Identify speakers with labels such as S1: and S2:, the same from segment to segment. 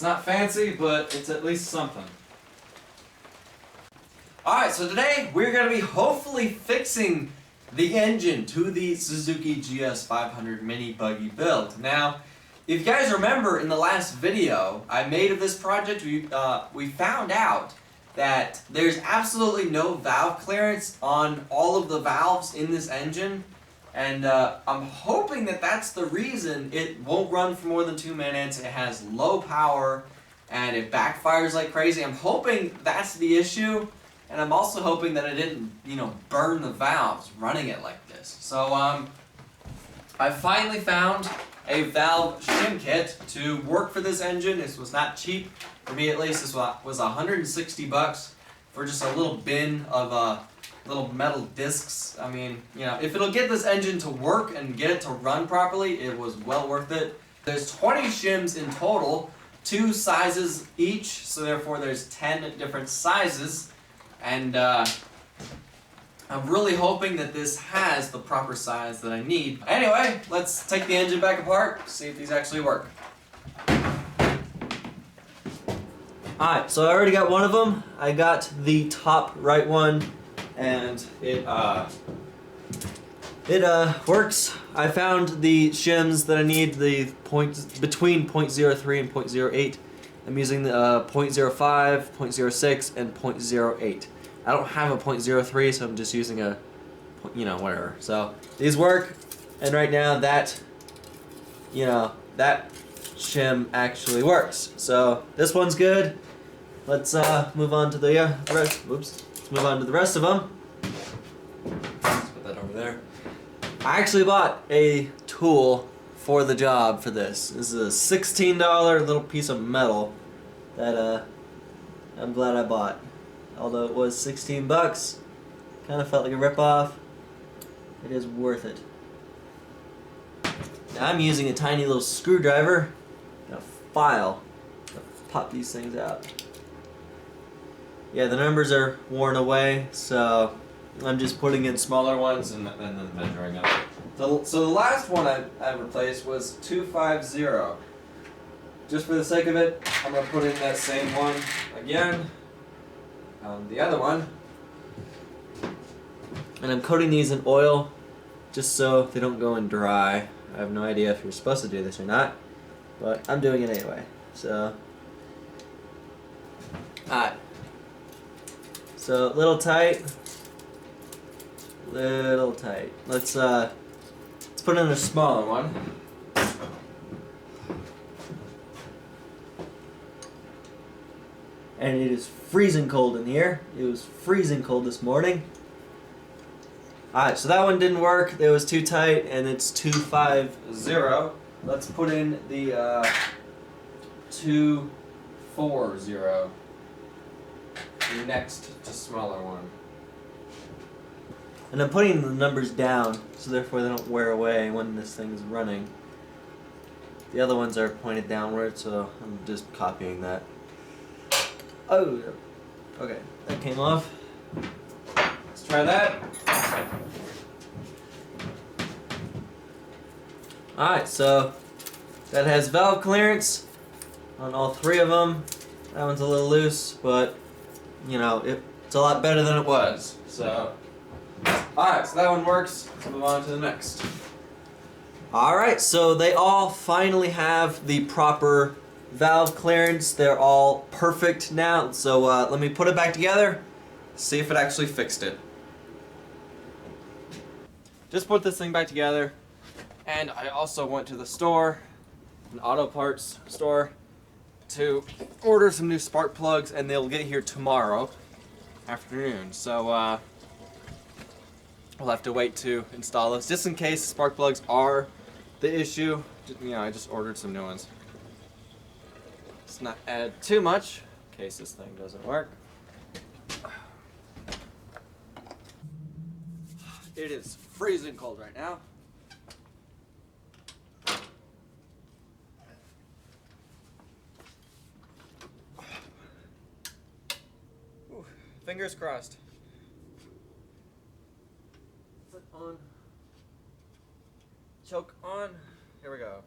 S1: It's not fancy, but it's at least something. Alright, so today we're going to be hopefully fixing the engine to the Suzuki GS 500 mini buggy build. Now, if you guys remember in the last video I made of this project, we found out that there's absolutely no valve clearance on all of the valves in this engine, and I'm hoping that that's the reason it won't run for more than 2 minutes. It has low power and it backfires like crazy. I'm hoping that's the issue, and I'm also hoping that I didn't, burn the valves running it like this. So I finally found a valve shim kit to work for this engine. This was not cheap, for me at least. This was $160 for just a little bin of little metal discs. I mean, if it'll get this engine to work and get it to run properly, it was well worth it. There's 20 shims in total, 2 sizes each, so therefore there's 10 different sizes, and I'm really hoping that this has the proper size that I need. Anyway, let's take the engine back apart, see if these actually work. Alright, so I already got one of them. I got the top right one, and it works. I found the shims that I need, the points between 0.03 and 0.08. I'm using the 0.05, 0.06, and 0.08. I don't have a 0.03, so I'm just using a, whatever. So these work, and right now that, that shim actually works. So this one's good. Let's move on to the rest. Whoops. Let's move on to the rest of them. Let's put that over there. I actually bought a tool for the job for this. This is a $16 little piece of metal that I'm glad I bought. Although it was 16 bucks, kind of felt like a ripoff. It is worth it. Now I'm using a tiny little screwdriver and a file to pop these things out. Yeah, the numbers are worn away, so I'm just putting in smaller ones and then measuring them. So the last one I replaced was 250. Just for the sake of it, I'm going to put in that same one again on the other one. And I'm coating these in oil just so they don't go in dry. I have no idea if you're supposed to do this or not, but I'm doing it anyway. So, alright. So, little tight. Little tight. Let's put in a smaller one. And it is freezing cold in here. It was freezing cold this morning. Alright, so that one didn't work. It was too tight, and it's 250. Let's put in the 240. The next to smaller one. And I'm putting the numbers down, so therefore they don't wear away when this thing's running. The other ones are pointed downward, so I'm just copying that. Oh, okay, that came off. Let's try that. Alright, so that has valve clearance on all 3 of them. That one's a little loose, but it's a lot better than it was. So, alright, so that one works. Let's move on to the next. Alright, so they all finally have the proper valve clearance. They're all perfect now. So let me put it back together, see if it actually fixed it. Just put this thing back together, and I also went to the store, an auto parts store, to order some new spark plugs, and they'll get here tomorrow afternoon. So we'll have to wait to install this, just in case spark plugs are the issue. I just ordered some new ones. Let's not add too much in case this thing doesn't work. It is freezing cold right now. Ooh, fingers crossed. Put on. Choke on. Here we go.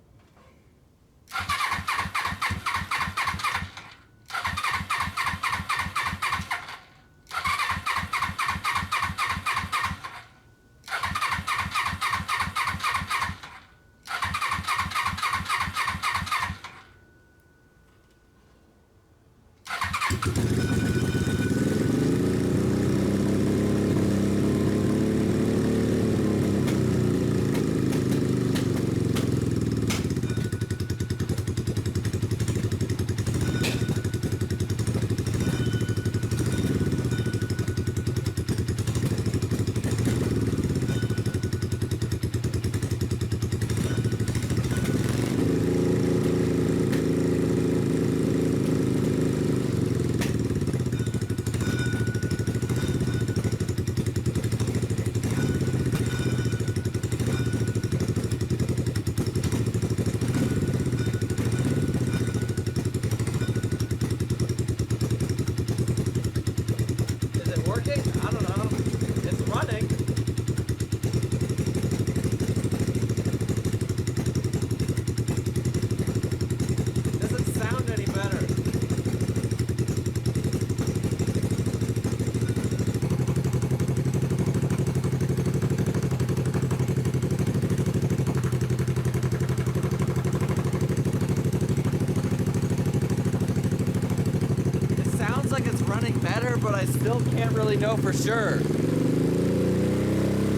S1: But I still can't really know for sure.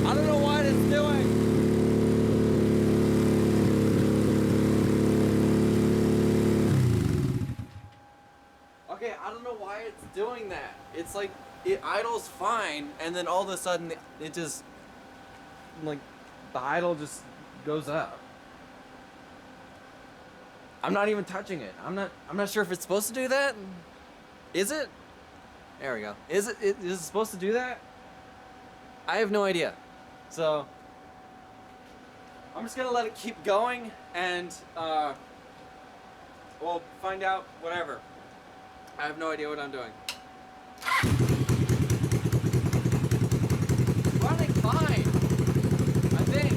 S1: I don't know what it's doing. Okay, I don't know why it's doing that. It's like, it idles fine, and then all of a sudden, it just, like, the idle just goes up. I'm not even touching it. I'm not sure if it's supposed to do that. Is it? There we go. Is it supposed to do that? I have no idea. So I'm just gonna let it keep going, and we'll find out whatever. I have no idea what I'm doing. It's running fine, I think.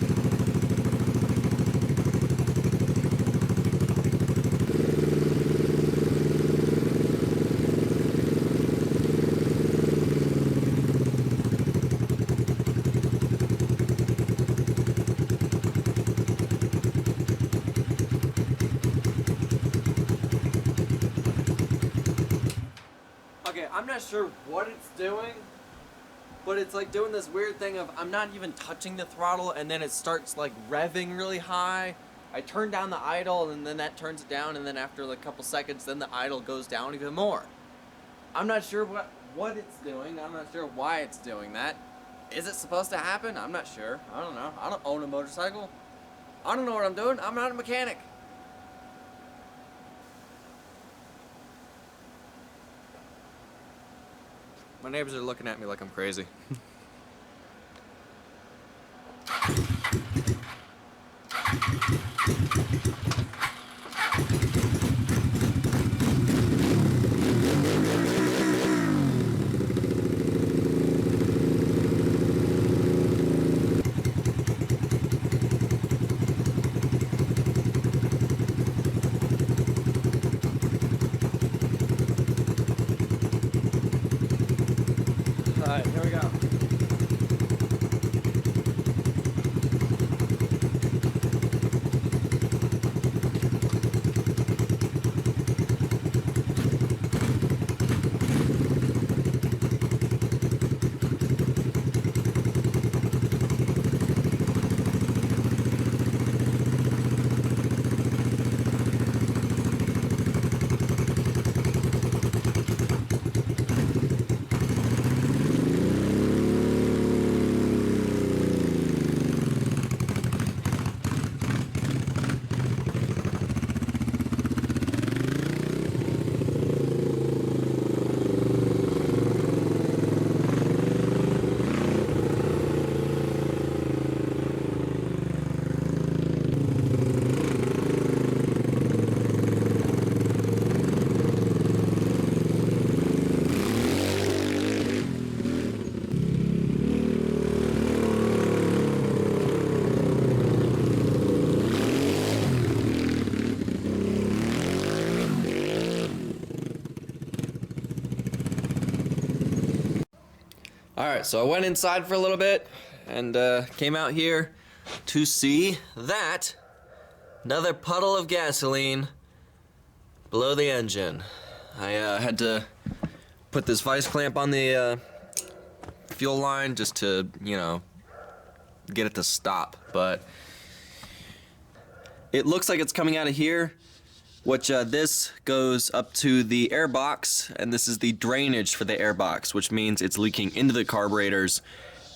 S1: I'm not sure what it's doing, but it's like doing this weird thing of I'm not even touching the throttle, and then it starts like revving really high. I turn down the idle, and then that turns it down, and then after like a couple seconds, then the idle goes down even more. I'm not sure what it's doing. I'm not sure why it's doing that. Is it supposed to happen? I'm not sure. I don't know. I don't own a motorcycle. I don't know what I'm doing. I'm not a mechanic. My neighbors are looking at me like I'm crazy. Alright, here we go. Alright, so I went inside for a little bit and came out here to see that another puddle of gasoline below the engine. I had to put this vice clamp on the fuel line just to, you know, get it to stop, but it looks like it's coming out of here, which this goes up to the air box, and this is the drainage for the air box, which means it's leaking into the carburetors,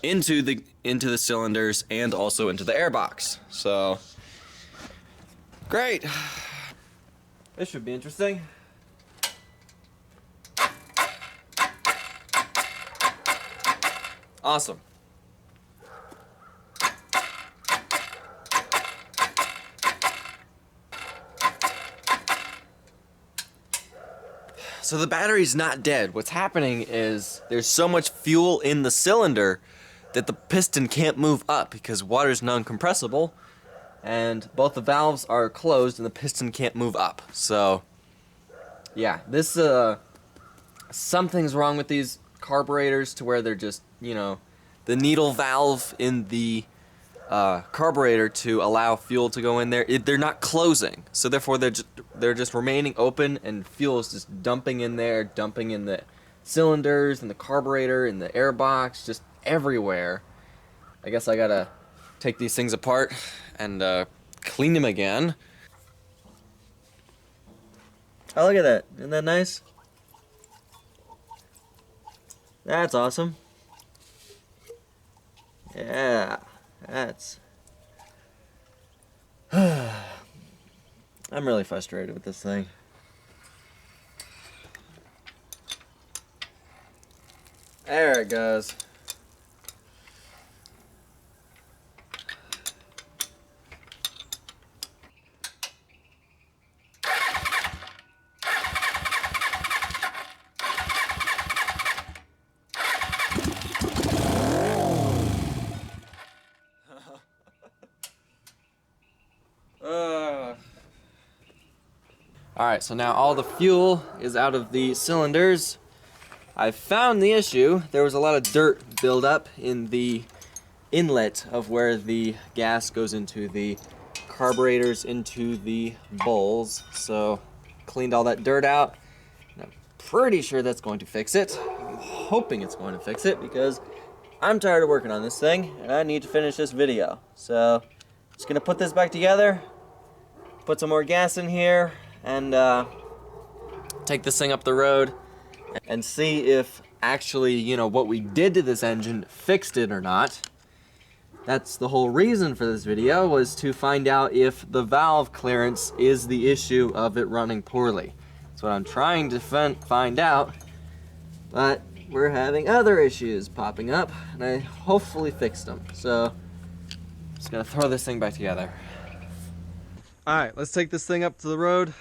S1: into the cylinders, and also into the air box. So great. This should be interesting. Awesome. So the battery's not dead. What's happening is there's so much fuel in the cylinder that the piston can't move up because water's non-compressible and both the valves are closed and the piston can't move up. So yeah, this something's wrong with these carburetors to where they're just, you know, the needle valve in the carburetor to allow fuel to go in there, they're not closing, so therefore they're just remaining open, and fuel is just dumping in there, dumping in the cylinders and the carburetor and the air box, just everywhere. I guess I gotta take these things apart and clean them again. Oh, look at that. Isn't that nice? That's awesome. Yeah, that's... I'm really frustrated with this thing. There it goes. Alright, so now all the fuel is out of the cylinders. I found the issue. There was a lot of dirt buildup in the inlet of where the gas goes into the carburetors, into the bowls. So cleaned all that dirt out. And I'm pretty sure that's going to fix it. I'm hoping it's going to fix it because I'm tired of working on this thing and I need to finish this video. So just gonna put this back together, put some more gas in here, and take this thing up the road and see if actually, you know, what we did to this engine fixed it or not. That's the whole reason for this video, was to find out if the valve clearance is the issue of it running poorly. That's what I'm trying to find out, but we're having other issues popping up, and I hopefully fixed them. So, just gonna throw this thing back together. Alright, let's take this thing up to the road.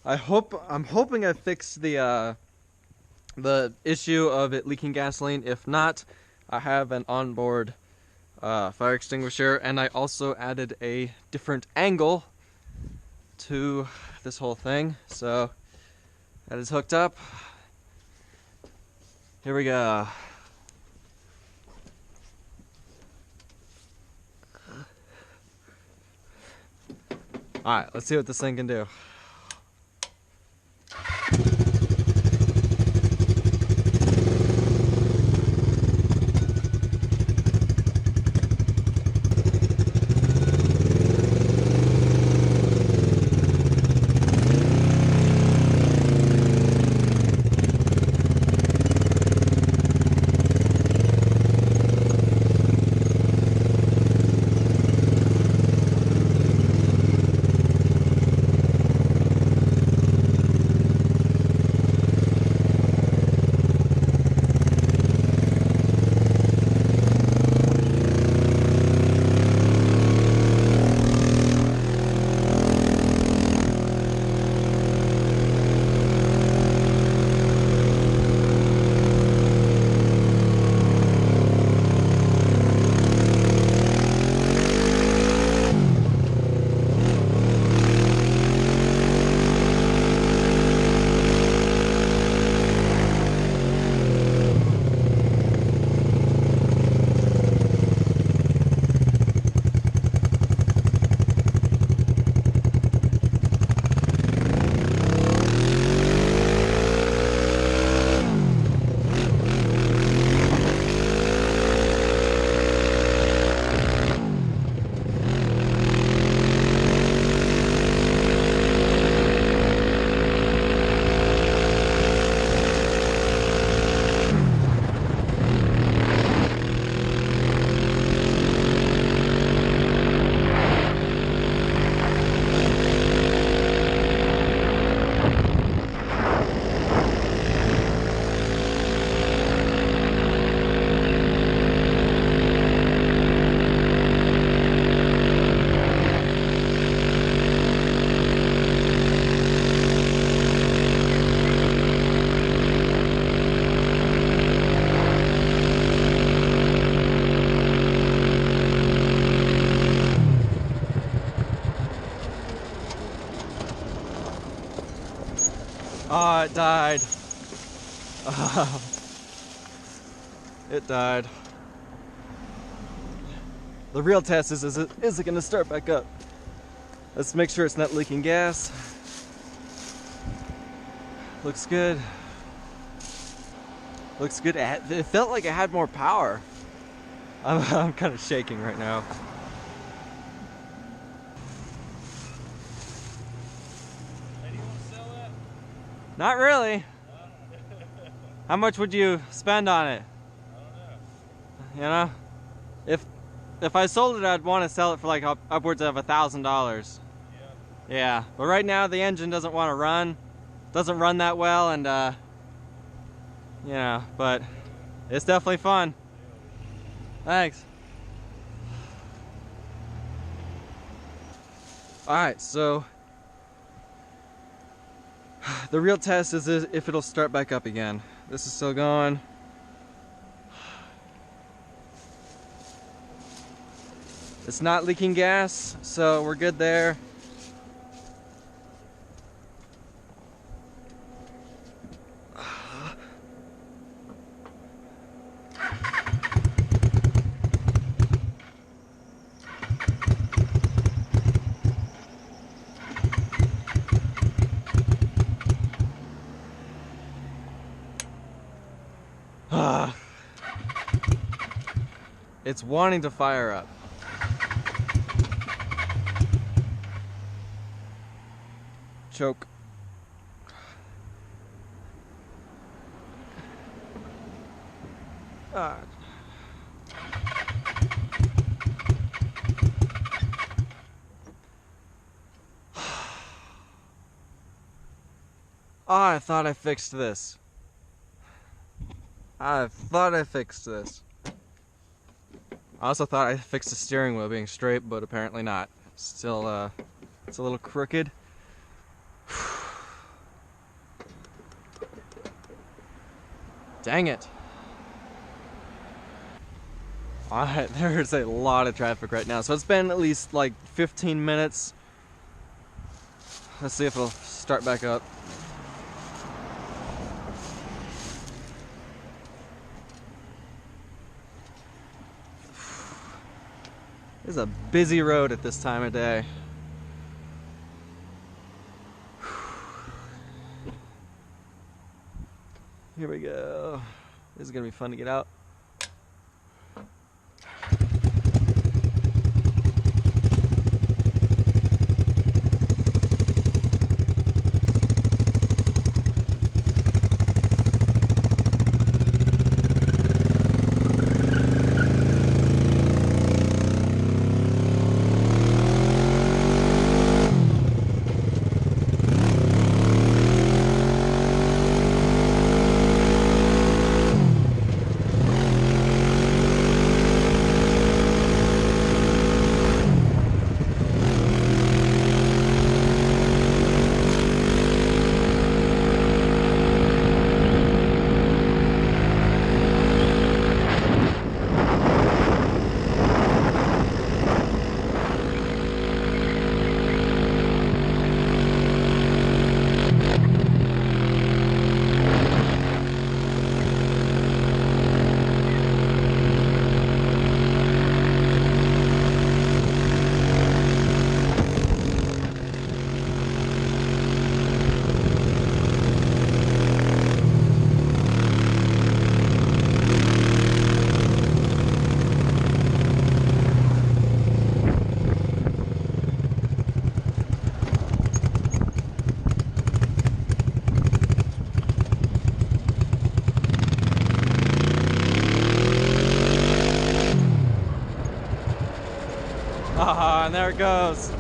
S1: I'm hoping I fixed the issue of it leaking gasoline. If not, I have an onboard fire extinguisher, and I also added a different angle to this whole thing. So that is hooked up. Here we go. Alright, let's see what this thing can do.
S2: it died. It died. The real test is it gonna start back up? Let's make sure it's not leaking gas. Looks good. Looks good. It felt like it had more power. I'm kind of shaking right now.
S3: Hey, do you want to sell that?
S2: Not really. How much would you spend on it?
S3: I don't know.
S2: You know, if I sold it, I'd want to sell it for like upwards of $1,000.
S3: Yeah.
S2: Yeah, but right now the engine doesn't want to run. Doesn't run that well, and you know, but it's definitely fun. Thanks. Alright, so the real test is if it'll start back up again. This is still going. It's not leaking gas, so we're good there. It's wanting to fire up. Choke. Oh, I thought I fixed this. I thought I fixed this. I also thought I fixed the steering wheel being straight, but apparently not. Still, it's a little crooked. Dang it. Alright, there's a lot of traffic right now. So it's been at least like 15 minutes. Let's see if it'll start back up. This is a busy road at this time of day. Here we go. This is gonna be fun to get out. And there it goes.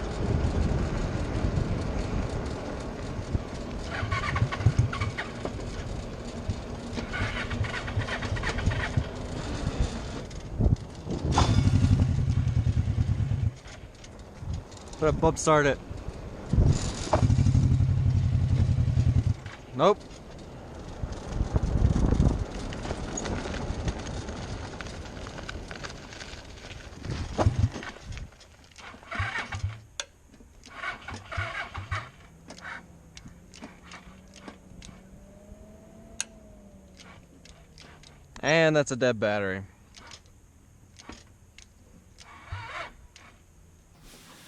S2: Put a bump start it. Nope. And that's a dead battery.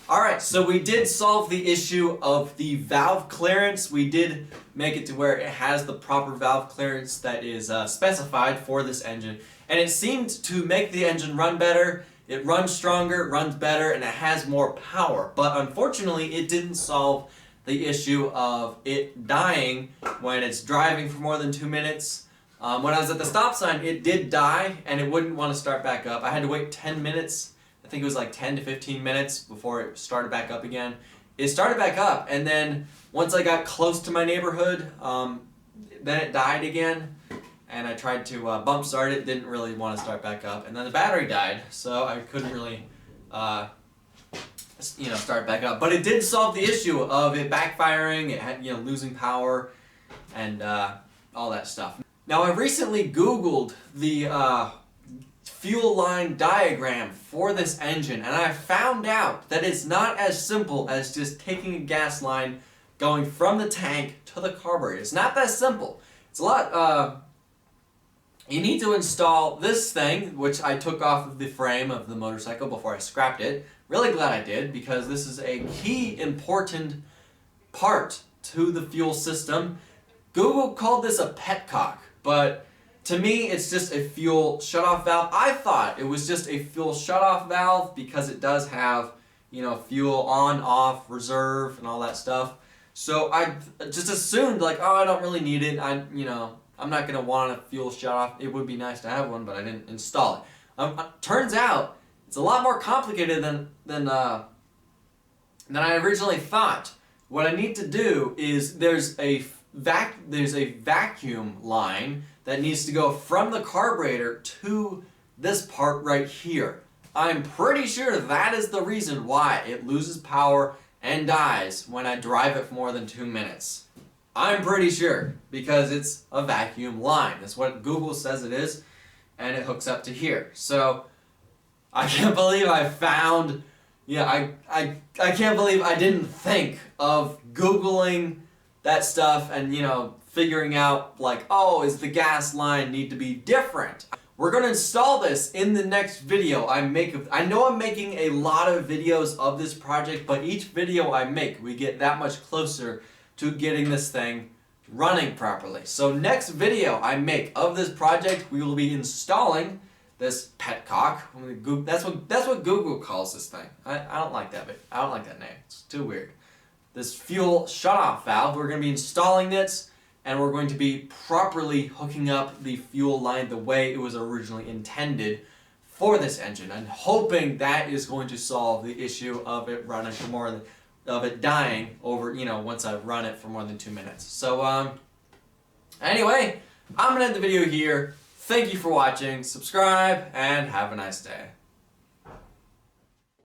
S1: Alright, so we did solve the issue of the valve clearance. We did make it to where it has the proper valve clearance that is specified for this engine. And it seemed to make the engine run better. It runs stronger, runs better, and it has more power. But unfortunately, it didn't solve the issue of it dying when it's driving for more than 2 minutes. When I was at the stop sign, it did die, and it wouldn't want to start back up. I had to wait 10 minutes. I think it was like 10 to 15 minutes before it started back up again. It started back up, and then once I got close to my neighborhood, then it died again. And I tried to bump start it, didn't really want to start back up. And then the battery died, so I couldn't really start back up. But it did solve the issue of it backfiring, it had, losing power, and all that stuff. Now, I recently Googled the fuel line diagram for this engine, and I found out that it's not as simple as just taking a gas line, going from the tank to the carburetor. It's not that simple. It's a lot, you need to install this thing, which I took off of the frame of the motorcycle before I scrapped it. Really glad I did, because this is a key important part to the fuel system. Google called this a petcock, but to me, it's just a fuel shutoff valve. I thought it was just a fuel shutoff valve because it does have, fuel on, off, reserve, and all that stuff. So I just assumed, like, oh, I don't really need it. I'm not gonna want a fuel shutoff. It would be nice to have one, but I didn't install it. Turns out it's a lot more complicated than I originally thought. What I need to do is there's a vacuum line that needs to go from the carburetor to this part right here. I'm pretty sure that is the reason why it loses power and dies when I drive it for more than 2 minutes. I'm pretty sure, because it's a vacuum line. That's what Google says it is, and it hooks up to here. So, I can't believe I found, I can't believe I didn't think of Googling that stuff and, figuring out, like, oh, is the gas line need to be different? We're going to install this in the next video I make. I know I'm making a lot of videos of this project, but each video I make, we get that much closer to getting this thing running properly. So next video I make of this project, we will be installing this petcock. That's what Google calls this thing. I don't like that bit. I don't like that name. It's too weird. This fuel shutoff valve, we're going to be installing this, and we're going to be properly hooking up the fuel line the way it was originally intended for this engine, and hoping that is going to solve the issue of it running for more than, of it dying over, once I run it for more than 2 minutes. So, anyway, I'm going to end the video here. Thank you for watching, subscribe, and have a nice day.